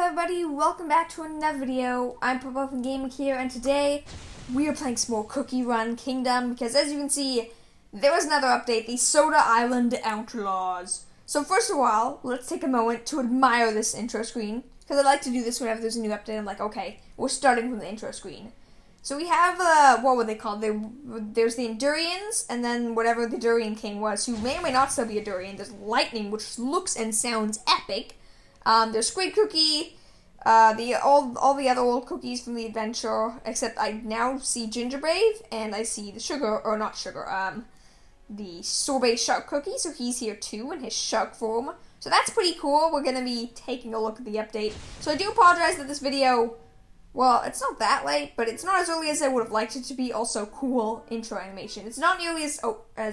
Hello everybody, welcome back to another video. I'm Purple Gaming here, and today we are playing some more Cookie Run Kingdom, because as you can see, there was another update, the Soda Island Outlaws. So first of all, let's take a moment to admire this intro screen, because I like to do this whenever there's a new update. I'm like, okay, we're starting from the intro screen. So we have, what were they called? There's the Endurians, and then whatever the Durian King was, who may or may not still be a Durian. There's Lightning, which looks and sounds epic. There's Squid Cookie, all the other old cookies from the adventure, except I now see Gingerbread, and I see the the Sorbet shark cookie, so he's here too in his shark form. So that's pretty cool. We're gonna be taking a look at the update. So I do apologize that this video, well, it's not that late, but it's not as early as I would have liked it to be. Also, cool intro animation. It's not nearly as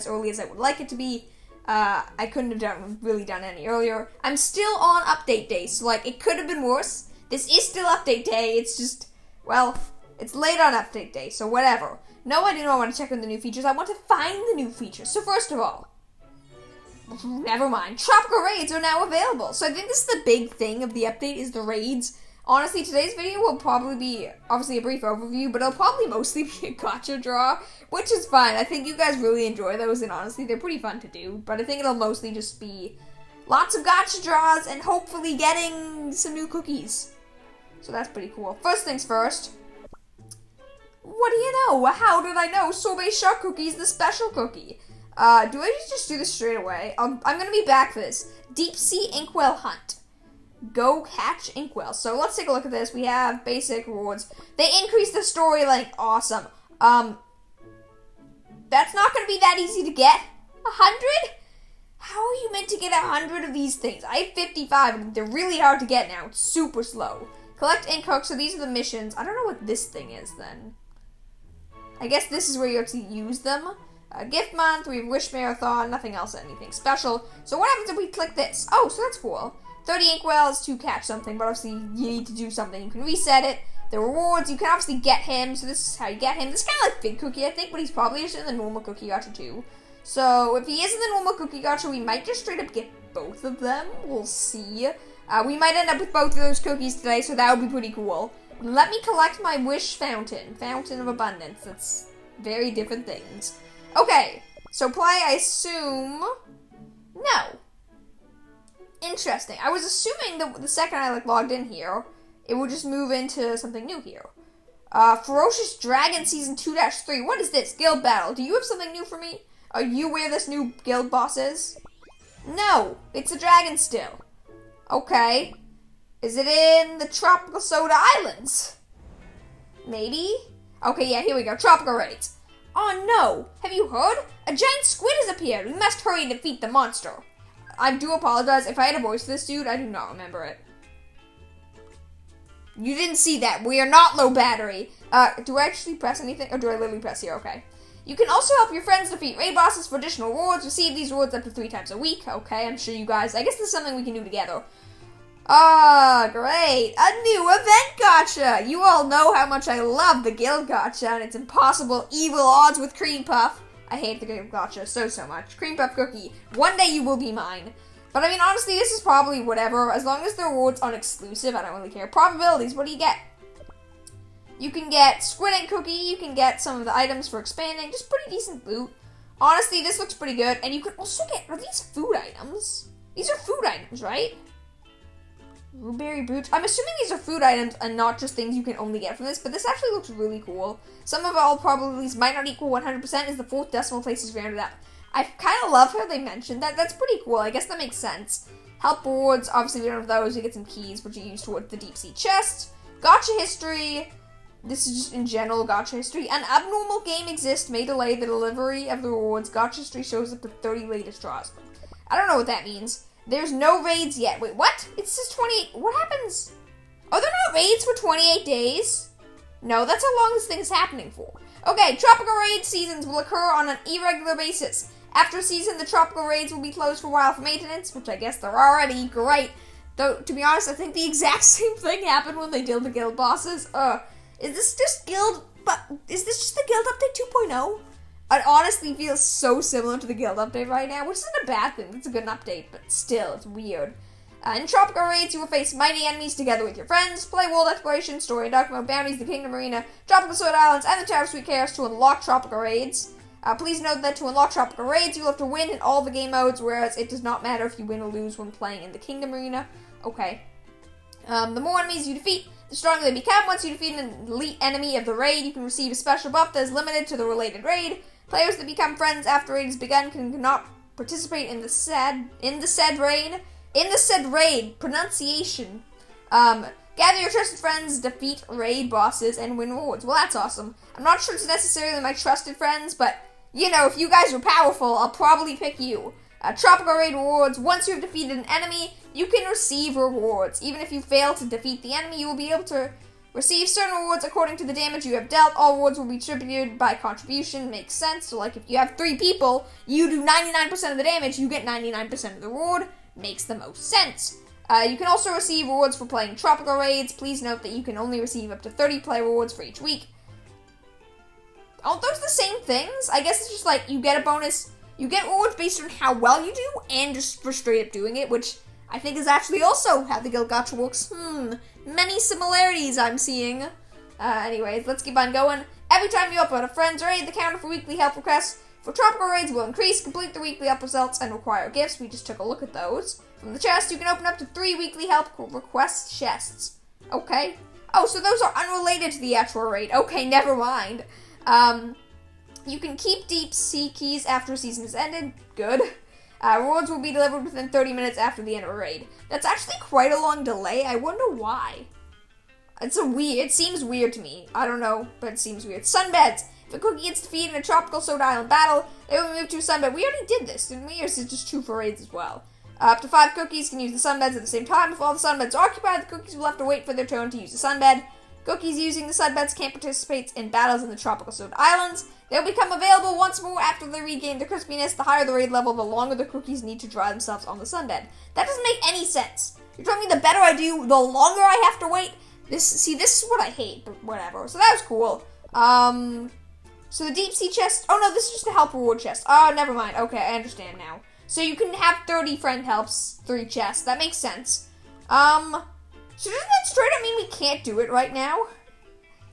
early as I would like it to be. I couldn't have really done any earlier. I'm still on update day, so like, it could have been worse. This is still update day, it's just, well, it's late on update day, so whatever. No, I do not want to check on the new features, I want to find the new features. So first of all, never mind, tropical raids are now available. So I think this is the big thing of the update, is the raids. Honestly, today's video will probably be, obviously, a brief overview, but it'll probably mostly be a gacha draw, which is fine. I think you guys really enjoy those, and honestly, they're pretty fun to do, but I think it'll mostly just be lots of gacha draws and hopefully getting some new cookies. So that's pretty cool. First things first, what do you know? How did I know Sorbet shark cookie is the special cookie? Do I just do this straight away? I'm gonna be back for this. Deep Sea Inkwell Hunt. Go catch inkwell. So let's take a look at this. We have basic rewards. They increase the story length. Awesome. That's not going to be that easy to get. 100? How are you meant to get 100 of these things? I have 55 and they're really hard to get now. It's super slow. Collect ink hooks. So these are the missions. I don't know what this thing is then. I guess this is where you actually use them. Gift month. We have wish marathon. Nothing else. Anything special. So what happens if we click this? Oh, so that's cool. 30 inkwells to catch something, but obviously you need to do something. You can reset it. The rewards, you can obviously get him, so this is how you get him. This is kind of like Big Cookie, I think, but he's probably just in the normal cookie gacha too. So if he is in the normal cookie gacha, we might just straight up get both of them. We'll see. We might end up with both of those cookies today, so that would be pretty cool. Let me collect my wish fountain. Fountain of abundance. That's very different things. Okay, so play, I assume... No. Interesting. I was assuming that the second I logged in here, it would just move into something new here. Ferocious Dragon Season 2-3. What is this? Guild Battle. Do you have something new for me? Are you where this new guild boss is? No. It's a dragon still. Okay. Is it in the Tropical Soda Islands? Maybe? Okay, yeah, here we go. Tropical Raids. Oh no. Have you heard? A giant squid has appeared. We must hurry and defeat the monster. I do apologize. If I had a voice for this dude, I do not remember it. You didn't see that. We are not low battery. Do I actually press anything? Or do I literally press here? Okay. You can also help your friends defeat raid bosses for additional rewards. Receive these rewards up to 3 times a week. Okay, I'm sure you guys... I guess this is something we can do together. Ah, great. A new event gacha. You all know how much I love the guild gacha and its impossible evil odds with Cream Puff. I hate the guild gacha so much. Cream Puff Cookie. One day you will be mine. But I mean, honestly, this is probably whatever. As long as the rewards aren't exclusive, I don't really care. Probabilities, what do you get? You can get Squid Ink Cookie. You can get some of the items for expanding. Just pretty decent loot. Honestly, this looks pretty good. And you can also get... Are these food items? These are food items, right? Blueberry boots. I'm assuming these are food items and not just things you can only get from this, but this actually looks really cool. Some of all probabilities might not equal 100% as the 4th decimal place is rounded up. I kind of love how they mentioned that. That's pretty cool. I guess that makes sense. Help rewards. Obviously, we don't have those. We get some keys, which are used towards the deep sea chest. Gacha history. This is just in general gacha history. An abnormal game exists may delay the delivery of the rewards. Gacha history shows up to 30 latest draws. I don't know what that means. There's no raids yet. Wait, what? It says 28. What happens? Are there not raids for 28 days? No, that's how long this thing is happening for. Okay, tropical raid seasons will occur on an irregular basis. After a season, the tropical raids will be closed for a while for maintenance, which I guess they're already great. Though, to be honest, I think the exact same thing happened when they did the guild bosses. Is this just the guild update 2.0? It honestly feels so similar to the guild update right now, which isn't a bad thing. It's a good update, but still, it's weird. In tropical raids, you will face mighty enemies together with your friends, play world exploration, story and dark mode, bounties, the Kingdom Arena, Tropical Sword Islands, and the Tower of Sweet Chaos to unlock tropical raids. Please note that to unlock tropical raids, you will have to win in all the game modes, whereas it does not matter if you win or lose when playing in the Kingdom Arena. Okay. The more enemies you defeat, the stronger they become. Once you defeat an elite enemy of the raid, you can receive a special buff that is limited to the related raid. Players that become friends after raid has begun cannot participate in the said raid. Pronunciation. Gather your trusted friends, defeat raid bosses, and win rewards. Well, that's awesome. I'm not sure it's necessarily my trusted friends, but, you know, if you guys are powerful, I'll probably pick you. Tropical raid rewards. Once you have defeated an enemy, you can receive rewards. Even if you fail to defeat the enemy, you will be able to receive certain rewards according to the damage you have dealt. All rewards will be distributed by contribution. Makes sense. So, like, if you have 3 people, you do 99% of the damage, you get 99% of the reward. Makes the most sense. You can also receive rewards for playing tropical raids. Please note that you can only receive up to 30 play rewards for each week. Aren't those the same things? I guess it's just like you get a bonus. You get rewards based on how well you do and just for straight up doing it, which I think is actually also how the guild gacha works. Many similarities I'm seeing. Anyways, let's keep on going. Every time you upload a friend's raid, the counter for weekly help requests for tropical raids will increase. Complete the weekly help results and require gifts. We just took a look at those. From the chest, you can open up to 3 weekly help request chests. Okay. Oh, so those are unrelated to the actual raid. Okay, never mind. You can keep deep sea keys after a season has ended. Good. Rewards will be delivered within 30 minutes after the end of a raid. That's actually quite a long delay. I wonder why. It seems weird to me. I don't know, but it seems weird. Sunbeds. If a cookie gets defeated in a tropical Sword Island battle, they will move to a sunbed. We already did this, didn't we? Or is it just true for raids as well? Up to 5 cookies can use the sunbeds at the same time. If all the sunbeds are occupied, the cookies will have to wait for their turn to use the sunbed. Cookies using the sunbeds can't participate in battles in the tropical Sword Islands. They'll become available once more after they regain their crispiness. The higher the raid level, the longer the cookies need to dry themselves on the sunbed. That doesn't make any sense. You're telling me the better I do, the longer I have to wait? This is what I hate, but whatever. So that was cool. So the deep sea chest. Oh no, this is just a help reward chest. Oh, never mind. Okay, I understand now. So you can have 30 friend helps, 3 chests. That makes sense. So doesn't that straight up mean we can't do it right now?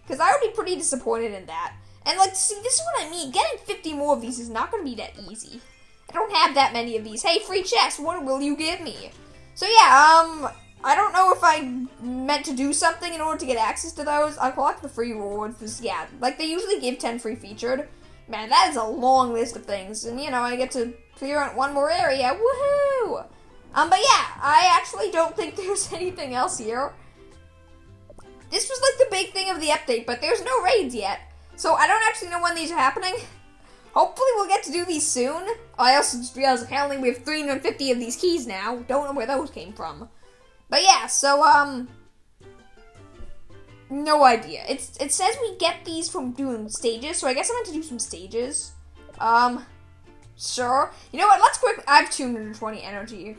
Because I would be pretty disappointed in that. And like, see, this is what I mean. Getting 50 more of these is not going to be that easy. I don't have that many of these. Hey, free chest, what will you give me? So yeah, I don't know if I meant to do something in order to get access to those. I'll collect the free rewards. Because, yeah, like they usually give 10 free featured. Man, that is a long list of things. And, you know, I get to clear out one more area. Woohoo! But yeah, I actually don't think there's anything else here. This was like the big thing of the update, but there's no raids yet. So I don't actually know when these are happening. Hopefully we'll get to do these soon. I also just realized apparently we have 350 of these keys now. Don't know where those came from. But yeah, so, no idea. It says we get these from doing stages, so I guess I meant to do some stages. Sure. You know what, let's quick, I have 220 energy.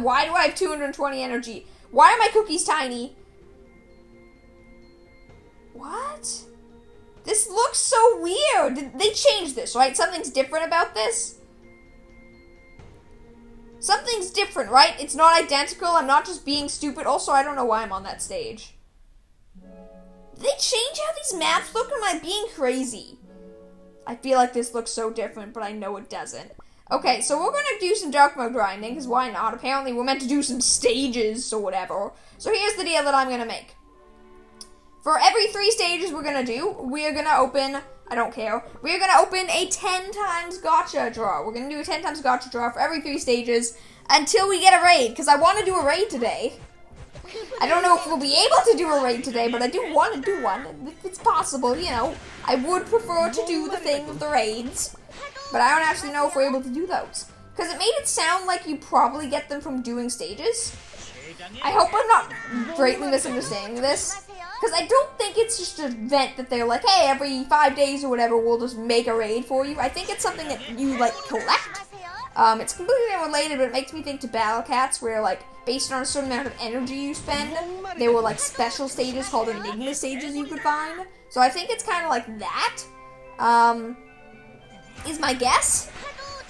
Why do I have 220 energy? Why are my cookies tiny? What? This looks so weird. They changed this, right? Something's different about this? Something's different, right? It's not identical. I'm not just being stupid. Also, I don't know why I'm on that stage. Did they change how these maps look? Or am I being crazy? I feel like this looks so different, but I know it doesn't. Okay, so we're gonna do some dark mode grinding, because why not? Apparently we're meant to do some stages or whatever. So here's the deal that I'm gonna make. For every 3 stages we're gonna do, we're gonna open, I don't care, we're gonna open a 10 times gacha draw. We're gonna do a 10 times gacha draw for every 3 stages until we get a raid, because I want to do a raid today. I don't know if we'll be able to do a raid today, but I do want to do one. If it's possible, you know. I would prefer to do the thing with the raids, but I don't actually know if we're able to do those. Because it made it sound like you probably get them from doing stages. I hope I'm not greatly misunderstanding this, because I don't think it's just an event that they're like, hey, every 5 days or whatever, we'll just make a raid for you. I think it's something that you, like, collect. It's completely unrelated, but it makes me think to Battle Cats, where, like, based on a certain amount of energy you spend, there were, like, special stages called Enigma stages you could find. So I think it's kind of like that, is my guess.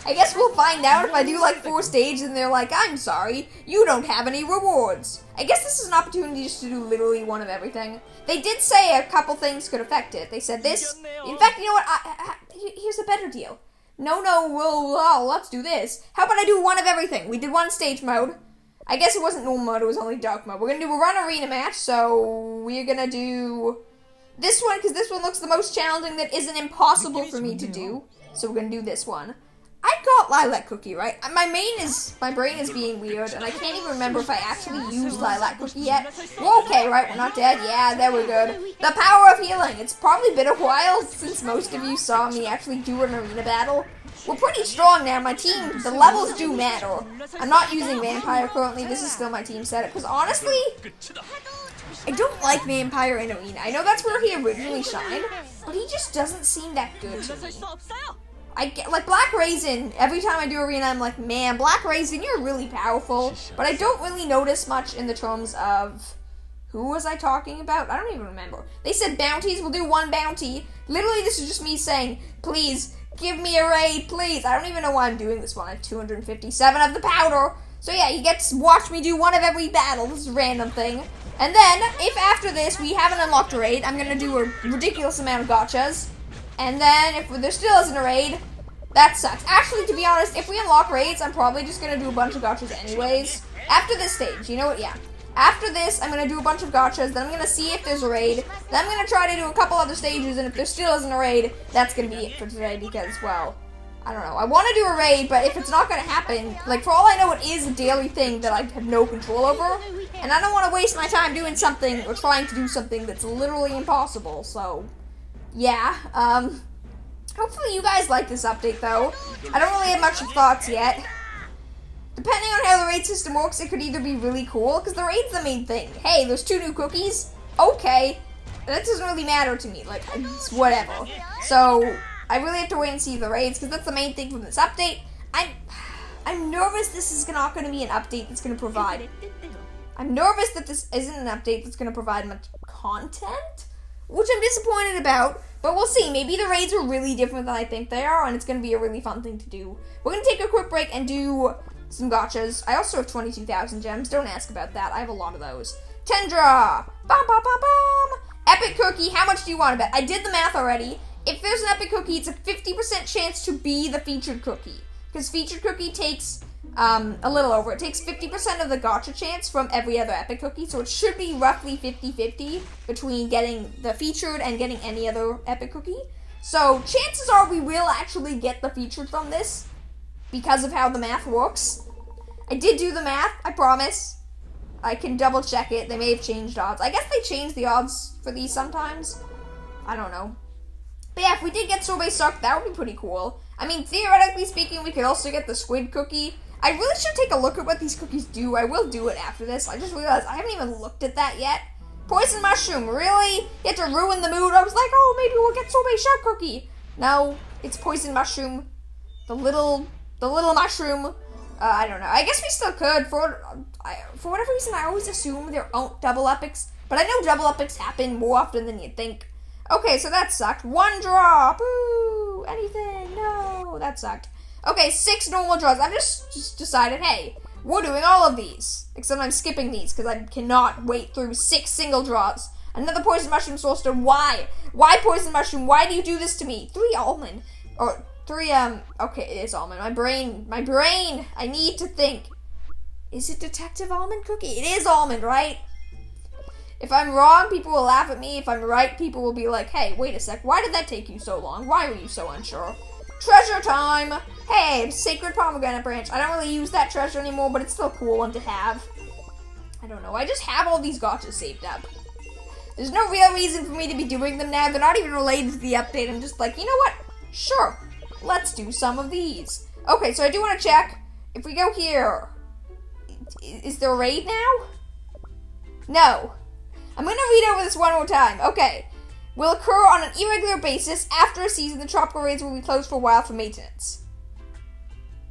I guess we'll find out if I do like 4 stages and they're like, I'm sorry, you don't have any rewards. I guess this is an opportunity just to do literally one of everything. They did say a couple things could affect it. They said this. In fact, you know what? Here's a better deal. No, let's do this. How about I do one of everything? We did one stage mode. I guess it wasn't normal mode, it was only dark mode. We're gonna do a run arena match, so we're gonna do this one, because this one looks the most challenging that isn't impossible for me to do. So we're gonna do this one. I got Lilac Cookie, right? My brain is being weird, and I can't even remember if I actually used Lilac Cookie yet. We're okay, right? We're not dead? Yeah, there we're good. The power of healing. It's probably been a while since most of you saw me actually do an arena battle. We're pretty strong now. My team, the levels do matter. I'm not using Vampire currently. This is still my team setup, because honestly, I don't like Vampire in arena. I know that's where he originally shined, but he just doesn't seem that good to me. I get, like, Black Raisin, every time I do arena, I'm like, man, Black Raisin, you're really powerful. But I don't really notice much in the terms of, who was I talking about? I don't even remember. They said bounties, we'll do one bounty. Literally, this is just me saying, please, give me a raid, please. I don't even know why I'm doing this one. I have 257 of the powder. So yeah, you get to watch me do one of every battle. This is a random thing. And then, if after this we haven't unlocked a raid, I'm going to do a ridiculous amount of gachas. And then, if there still isn't a raid, that sucks. Actually, to be honest, if we unlock raids, I'm probably just going to do a bunch of gachas anyways. After this stage, you know what? Yeah. After this, I'm going to do a bunch of gachas, then I'm going to see if there's a raid. Then I'm going to try to do a couple other stages, and if there still isn't a raid, that's going to be it for today because, well, I don't know. I want to do a raid, but if it's not going to happen, like, for all I know, it is a daily thing that I have no control over. And I don't want to waste my time doing something or trying to do something that's literally impossible, so yeah, hopefully you guys like this update, though. I don't really have much of thoughts yet. Depending on how the raid system works, it could either be really cool, because the raid's the main thing. Hey, there's 2 new cookies? Okay. That doesn't really matter to me, like, it's whatever. So, I really have to wait and see the raids, because that's the main thing from this update. I'm nervous this is not going to be an update that's going to provide... I'm nervous that this isn't an update that's going to provide much content, which I'm disappointed about, but we'll see. Maybe the raids are really different than I think they are, and it's going to be a really fun thing to do. We're going to take a quick break and do some gachas. I also have 22,000 gems. Don't ask about that. I have a lot of those. Tendra! Bum, bum, bum, bum! Epic Cookie, how much do you want to bet? I did the math already. If there's an Epic Cookie, it's a 50% chance to be the featured cookie. Because featured cookie takes... a little over. It takes 50% of the gacha chance from every other epic cookie, so it should be roughly 50-50 between getting the featured and getting any other epic cookie. So chances are we will actually get the featured from this because of how the math works. I did do the math, I promise. I can double check it. They may have changed odds. I guess they changed the odds for these sometimes. I don't know. But yeah, if we did get Sorbet Suck, that would be pretty cool. I mean, theoretically speaking, we could also get the Squid cookie. I really should take a look at what these cookies do. I will do it after this. I just realized I haven't even looked at that yet. Poison mushroom, really? You had to ruin the mood? I was like, oh, maybe we'll get Sorbet Shark cookie. No, it's poison mushroom. The little mushroom. I don't know. I guess we still could. For whatever reason, I always assume there aren't double epics. But I know double epics happen more often than you'd think. Okay, so that sucked. 1 draw. Boo. Anything. No, that sucked. Okay, 6 normal draws. I've just decided, hey, we're doing all of these. Except I'm skipping these because I cannot wait through 6 single draws. Another poison mushroom soulstone. Why? Why poison mushroom? Why do you do this to me? 3 almond. Or 3, okay, it is almond. My brain. I need to think. Is it detective almond cookie? It is almond, right? If I'm wrong, people will laugh at me. If I'm right, people will be like, hey, wait a sec. Why did that take you so long? Why were you so unsure? Treasure time! Hey, sacred pomegranate branch. I don't really use that treasure anymore, but it's still a cool one to have. I don't know. I just have all these gachas saved up. There's no real reason for me to be doing them now. They're not even related to the update. I'm just like, you know what? Sure. Let's do some of these. Okay, so I do want to check. If we go here, is there a raid now? No. I'm going to read over this one more time. Okay. Will occur on an irregular basis. After a season, the tropical raids will be closed for a while for maintenance.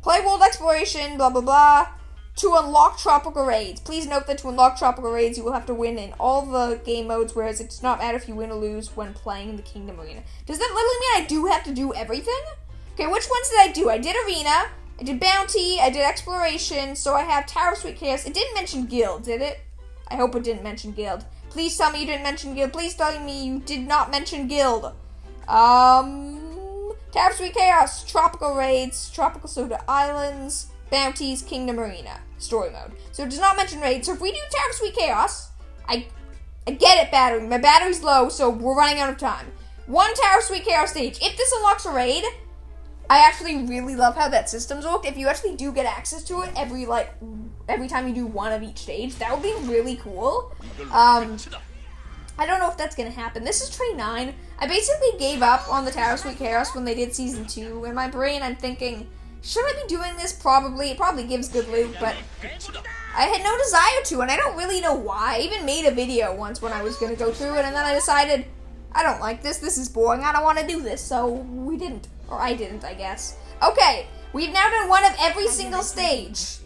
Play world exploration, blah blah blah. To unlock tropical raids. Please note that to unlock tropical raids, you will have to win in all the game modes, whereas it does not matter if you win or lose when playing the Kingdom Arena. Does that literally mean I do have to do everything? Okay, which ones did I do? I did Arena, I did Bounty, I did Exploration, so I have Tower of Sweet Chaos. It didn't mention Guild, did it? I hope it didn't mention Guild. Please tell me you didn't mention Guild. Please tell me you did not mention Guild. Tower of Sweet Chaos, Tropical Raids, Tropical Soda Islands, Bounties, Kingdom Arena, Story Mode. So it does not mention Raids. So if we do Tower of Sweet Chaos, I get it, battery. My battery's low, so we're running out of time. 1 Tower of Sweet Chaos stage. If this unlocks a raid, I actually really love how that system's worked. If you actually do get access to it every time you do one of each stage, that would be really cool. I don't know if that's gonna happen. This is Trey 9. I basically gave up on the Tower of Sweet Chaos when they did Season 2. In my brain, I'm thinking, should I be doing this? Probably. It probably gives good loot, but I had no desire to, and I don't really know why. I even made a video once when I was gonna go through it, and then I decided, I don't like this. This is boring. I don't want to do this, so we didn't. Or I didn't, I guess. Okay, we've now done one of every single stage.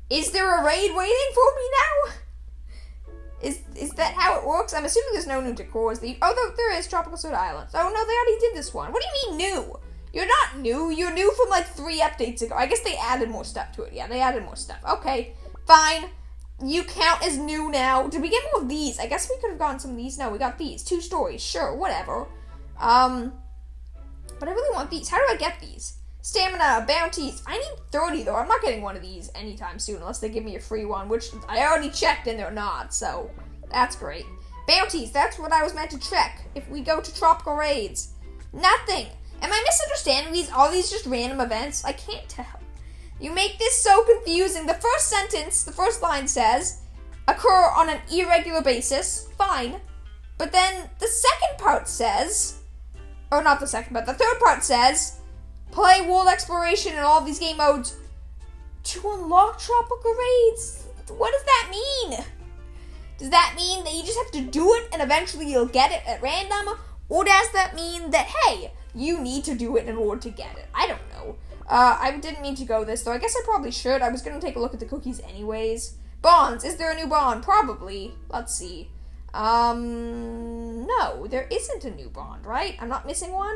Is there a raid waiting for me now? Is that how it works? I'm assuming there's no new decor. There is Tropical Soda Islands. Oh no, they already did this one. What do you mean new? You're not new. You're new from like 3 updates ago. I guess they added more stuff to it. Yeah, they added more stuff. Okay, fine. You count as new now. Did we get more of these? I guess we could have gotten some of these. No, we got these. 2 stories. Sure, whatever. But I really want these. How do I get these? Stamina, bounties. I need 30 though. I'm not getting one of these anytime soon unless they give me a free one, which I already checked and they're not, so that's great. Bounties, that's what I was meant to check. If we go to Tropical Raids. Nothing. Am I misunderstanding these? Are these just random events? I can't tell. You make this so confusing. The first sentence, the first line says, occur on an irregular basis. Fine. But then the second part says, or not the second, but the third part says, play world exploration in all of these game modes to unlock tropical raids. What does that mean? Does that mean that you just have to do it and eventually you'll get it at random? Or does that mean that, hey, you need to do it in order to get it? I don't know. I didn't mean to go this, though. I guess I probably should. I was going to take a look at the cookies anyways. Bonds. Is there a new bond? Probably. Let's see. No, there isn't a new bond, right? I'm not missing one?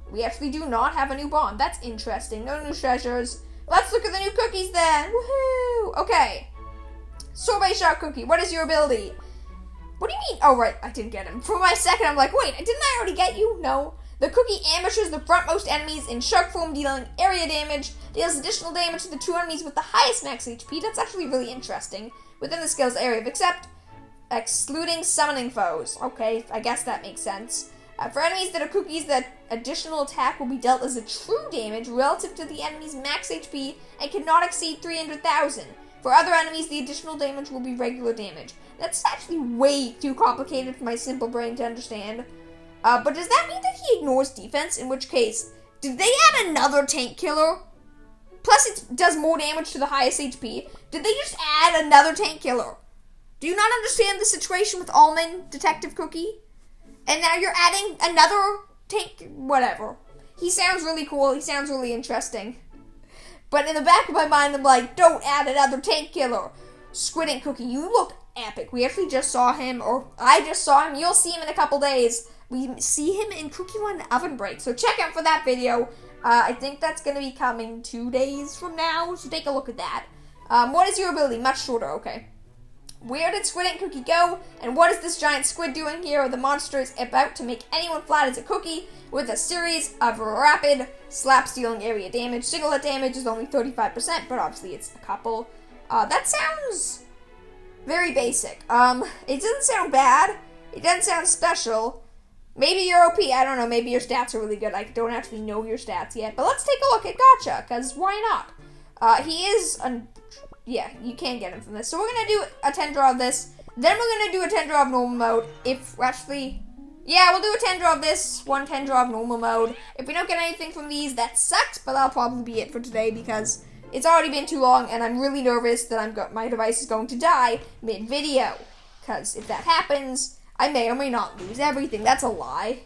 We actually do not have a new bond. That's interesting. No new treasures. Let's look at the new cookies then. Woohoo! Okay. Sorbet Shark Cookie. What is your ability? What do you mean? Oh, right. I didn't get him. For my second, I'm like, wait, didn't I already get you? No. The cookie ambushes the frontmost enemies in shark form, dealing area damage. Deals additional damage to the 2 enemies with the highest max HP. That's actually really interesting. Within the skill's area of excluding summoning foes. Okay, I guess that makes sense. For enemies that are cookies, that additional attack will be dealt as a true damage relative to the enemy's max HP and cannot exceed 300,000. For other enemies, the additional damage will be regular damage. That's actually way too complicated for my simple brain to understand. But does that mean that he ignores defense? In which case, did they add another tank killer? Plus it does more damage to the highest HP. Did they just add another tank killer? Do you not understand the situation with Almond, Detective Cookie? And now you're adding another tank, whatever. He sounds really cool, he sounds really interesting. But in the back of my mind, I'm like, don't add another tank killer. Squid and Cookie, you look epic. We actually just saw him, or I just saw him. You'll see him in a couple days. We see him in Cookie Run Oven Break, so check out for that video. I think that's going to be coming 2 days from now, so take a look at that. What is your ability? Much shorter, okay. Where did Squid and Cookie go? And what is this giant squid doing here? The monster is about to make anyone flat as a cookie with a series of rapid slaps dealing area damage. Single hit damage is only 35%, but obviously it's a couple. That sounds very basic. It doesn't sound bad. It doesn't sound special. Maybe you're OP, I don't know, maybe your stats are really good. I don't actually know your stats yet. But let's take a look at Gacha, because why not? He is, yeah, you can get him from this. So we're going to do a 10 draw of this. Then we're going to do a 10 draw of normal mode. If, actually, yeah, we'll do a 10 draw of this, 1 10 draw of normal mode. If we don't get anything from these, that sucks, but that'll probably be it for today, because it's already been too long, and I'm really nervous that my device is going to die mid-video. Because if that happens, I may or may not lose everything. That's a lie.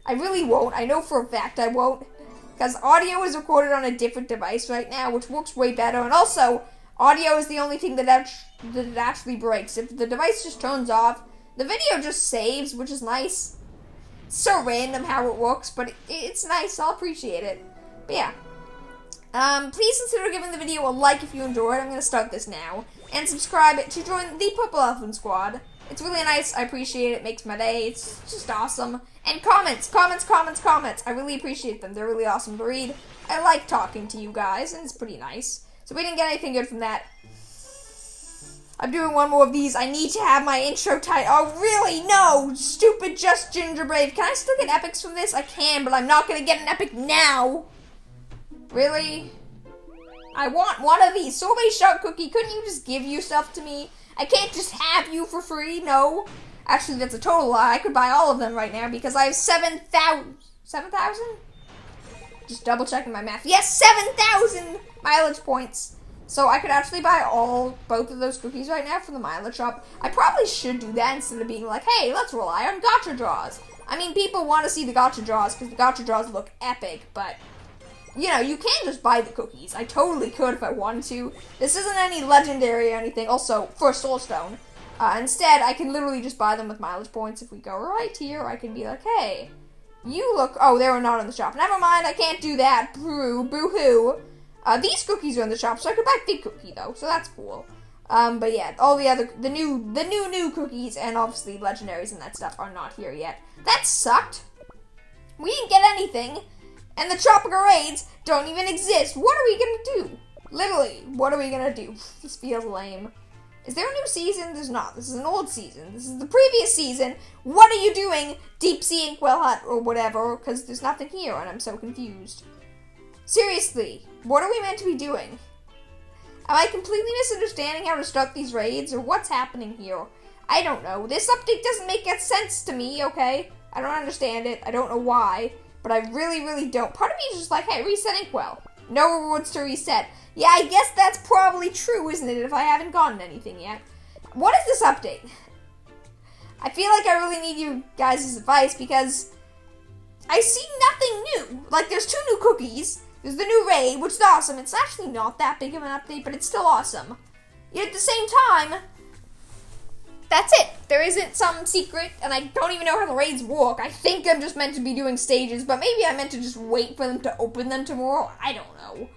I really won't. I know for a fact I won't. Because audio is recorded on a different device right now, which works way better. And also, audio is the only thing that actually breaks. If the device just turns off, the video just saves, which is nice. It's so random how it works, but it's nice. I'll appreciate it. But yeah. Please consider giving the video a like if you enjoyed. I'm going to start this now. And subscribe to join the Purple Elephant Squad. It's really nice. I appreciate it. It makes my day. It's just awesome. And comments. I really appreciate them. They're really awesome to read. I like talking to you guys, and it's pretty nice. So we didn't get anything good from that. I'm doing one more of these. I need to have my intro title. Oh, really? No! Stupid Just Gingerbrave. Can I still get epics from this? I can, but I'm not going to get an epic now. Really? I want one of these. Sorbet Shark Cookie, couldn't you just give yourself to me? I can't just have you for free, no. Actually, that's a total lie. I could buy all of them right now because I have 7,000? Just double checking my math. Yes, 7,000 mileage points. So I could actually buy both of those cookies right now from the mileage shop. I probably should do that instead of being like, hey, let's rely on gacha draws. I mean, people want to see the gacha draws because the gacha draws look epic, but you know, you can just buy the cookies. I totally could if I wanted to. This isn't any legendary or anything. Also, for a soul stone. Instead, I can literally just buy them with mileage points. If we go right here, I can be like, hey, you look... Oh, they were not in the shop. Never mind, I can't do that. Boo-hoo. These cookies are in the shop, so I could buy Big Cookie, though. So that's cool. But yeah, all the other... The new cookies and obviously legendaries and that stuff are not here yet. That sucked. We didn't get anything. And the tropical raids don't even exist. What are we gonna do? Literally, what are we gonna do? This feels lame. Is there a new season? There's not. This is an old season. This is the previous season. What are you doing, Deep Sea Inkwell Hut or whatever? Because there's nothing here and I'm so confused. Seriously, what are we meant to be doing? Am I completely misunderstanding how to start these raids or what's happening here? I don't know. This update doesn't make sense to me, okay? I don't understand it. I don't know why. But I really don't. Part of me is just like, hey, reset Inkwell. No rewards to reset. Yeah, I guess that's probably true, isn't it, if I haven't gotten anything yet. What is this update? I feel like I really need you guys' advice because I see nothing new. Like, there's 2 new cookies. There's the new raid, which is awesome. It's actually not that big of an update, but it's still awesome. Yet at the same time, that's it. There isn't some secret, and I don't even know how the raids work. I think I'm just meant to be doing stages, but maybe I'm meant to just wait for them to open them tomorrow. I don't know.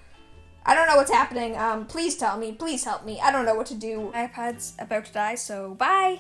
I don't know what's happening. Please tell me. Please help me. I don't know what to do. My iPad's about to die, so bye.